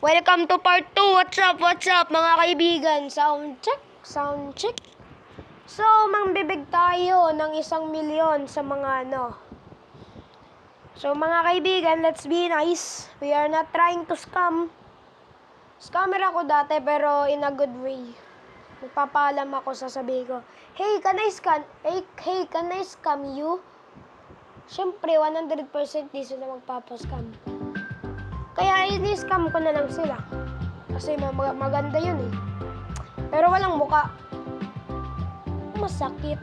Welcome to part 2. What's up mga kaibigan? Sound check. So, mangbibig tayo ng 1,000,000 sa mga So, mga kaibigan, let's be nice. We are not trying to scam. Scammer ako dati pero in a good way. Magpapaalam ako, sasabihin ko, Hey, can I scam you? Siyempre, 100% di sila magpapascam. Kaya ini-scam ko na lang sila. Kasi maganda yun eh. Pero walang muka. Masakit.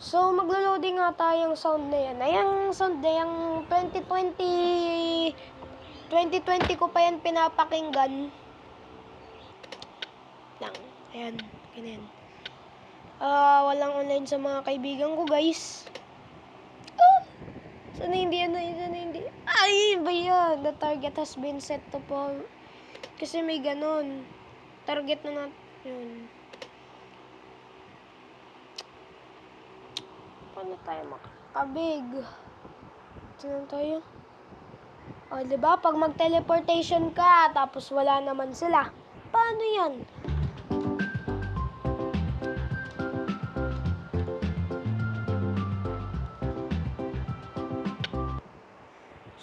So, maglo-loading nga tayong sound na yan. Ayang sound na yung 2020 ko pa yan pinapakinggan. Lang. Ayan. Ganyan. Walang online sa mga kaibigan ko, guys. Sana hindi. Ay, ba yun? The target has been set to fall. Kasi may ganon. Target na natin yun. Paano tayo makakabig? Saan tayo? O, diba? Pag mag-teleportation ka, tapos wala naman sila. Paano yan?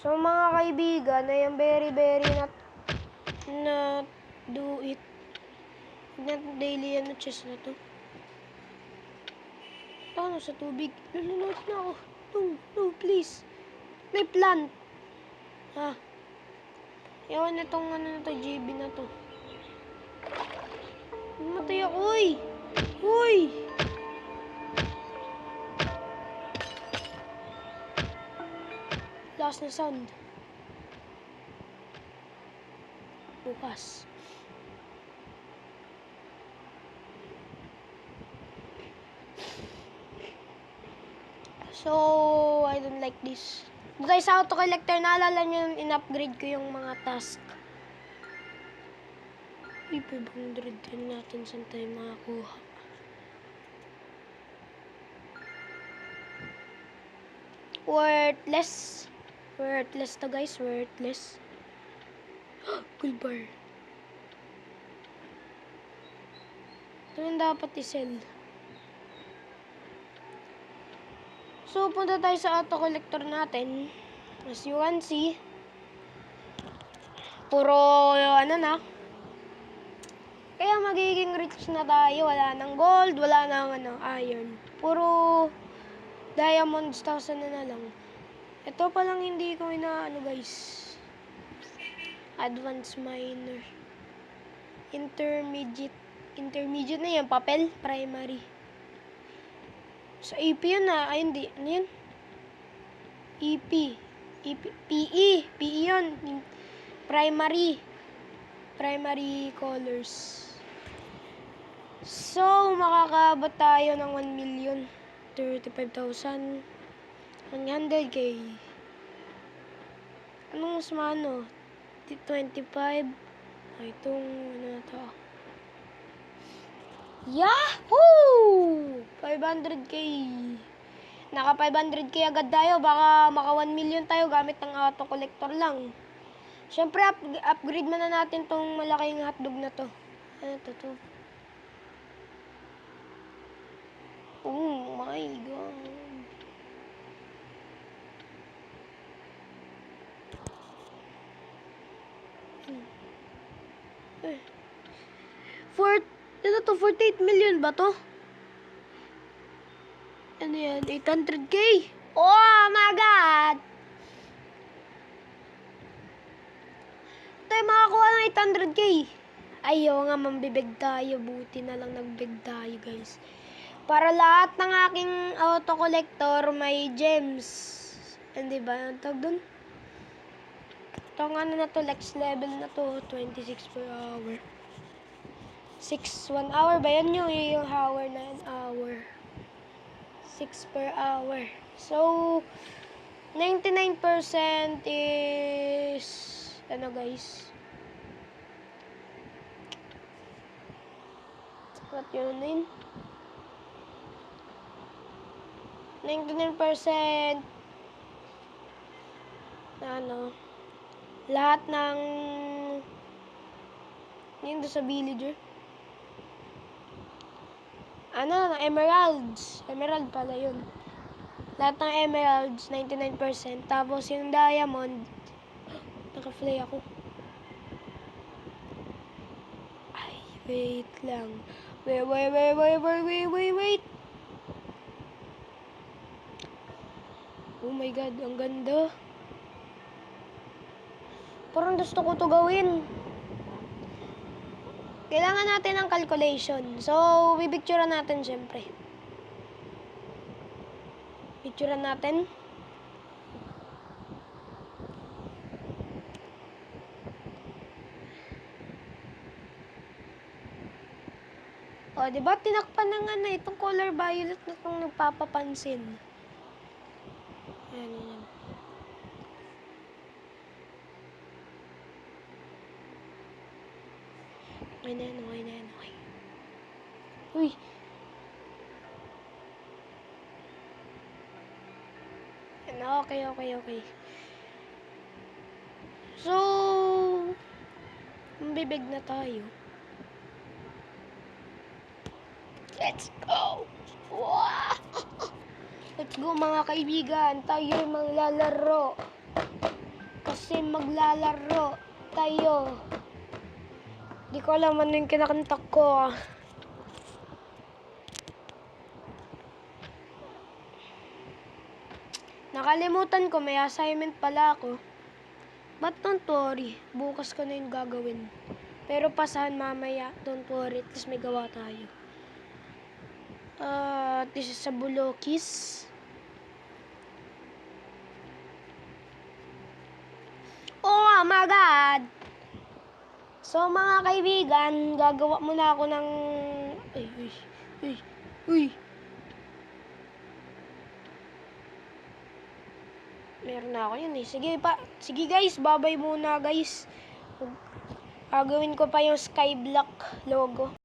So, mga kaibigan, I am very not do it. Not daily chess na to. Paano sa tubig? Lulunod na ako. No, please. May plant. Yawan na tong GB na to. Matay ako, Uy! Last na sound. Bukas. So, I don't like this. Dito sa auto collector, naalala nyo yung in-upgrade ko yung mga task. 500 din natin saan tayo makakuha. Worthless to guys, worthless. Gold bar. Ito yung dapat i-sell. So, punta tayo sa auto collector natin. As you can see, puro na. Kaya magiging rich na tayo. Wala nang gold, wala nang iron. Puro diamonds 1,000 na lang. Ito pa lang hindi ko guys. Advanced miner. Intermediate na yan. Papel, primary. Sa EP yun Ay, hindi. Ano yun? EP. PE yun. Primary colors. So, makakaabot tayo ng 1,035,000. 100K. Anong mas maano? 25. Ay, itong na to. Yahoo! 500K. Naka 500K agad tayo. Baka maka 1,000,000 tayo gamit ng auto collector lang. Siyempre, upgrade na natin tong malaking hotdog na to. Ano to? Oh my God. Ito to, 48 million ba to? Ano yan? 800K? Oh my God! Tayo makakuha ng 800K. Ayaw nga, mambibig tayo. Buti na lang nagbig tayo, guys. Para lahat ng aking auto collector may gems. Hindi ba? Ang tawag dun? Ito na to, next level na to. 26 per hour. 1 hour ba yan yung hour na yan? Hour. 6 per hour. So, 99% is guys? What yun? 99% lahat ng yun doon sa villager. Ano, emeralds. Emerald pala yun. Lahat ng emeralds, 99%. Tapos yung diamond, naka-fly ako. Ay, wait lang. Wait. Oh my god, ang ganda. Parang gusto ko to gawin. Kailangan natin ng calculation. So, bibicturean natin syempre. Picturean natin. O, diba? Tinakpan na nga na itong color violet na itong nagpapapansin. Ayan. Okay na yan. Uy! Okay. So, mabibig na tayo. Let's go! Wow! Let's go mga kaibigan. Tayo maglalaro. Kasi maglalaro tayo. Di ko alam ano yung kinakanta ko. Nakalimutan ko, may assignment pala ako. But don't worry, bukas ko na yung gagawin. Pero pasahan mamaya, don't worry, at least may gawa tayo. This is sa Bulokis. Oh my god! So mga kaibigan, gagawa muna ako ng... Uy! Meron na ako yun eh. Sige guys, babay muna guys. Gagawin ko pa yung Skyblock logo.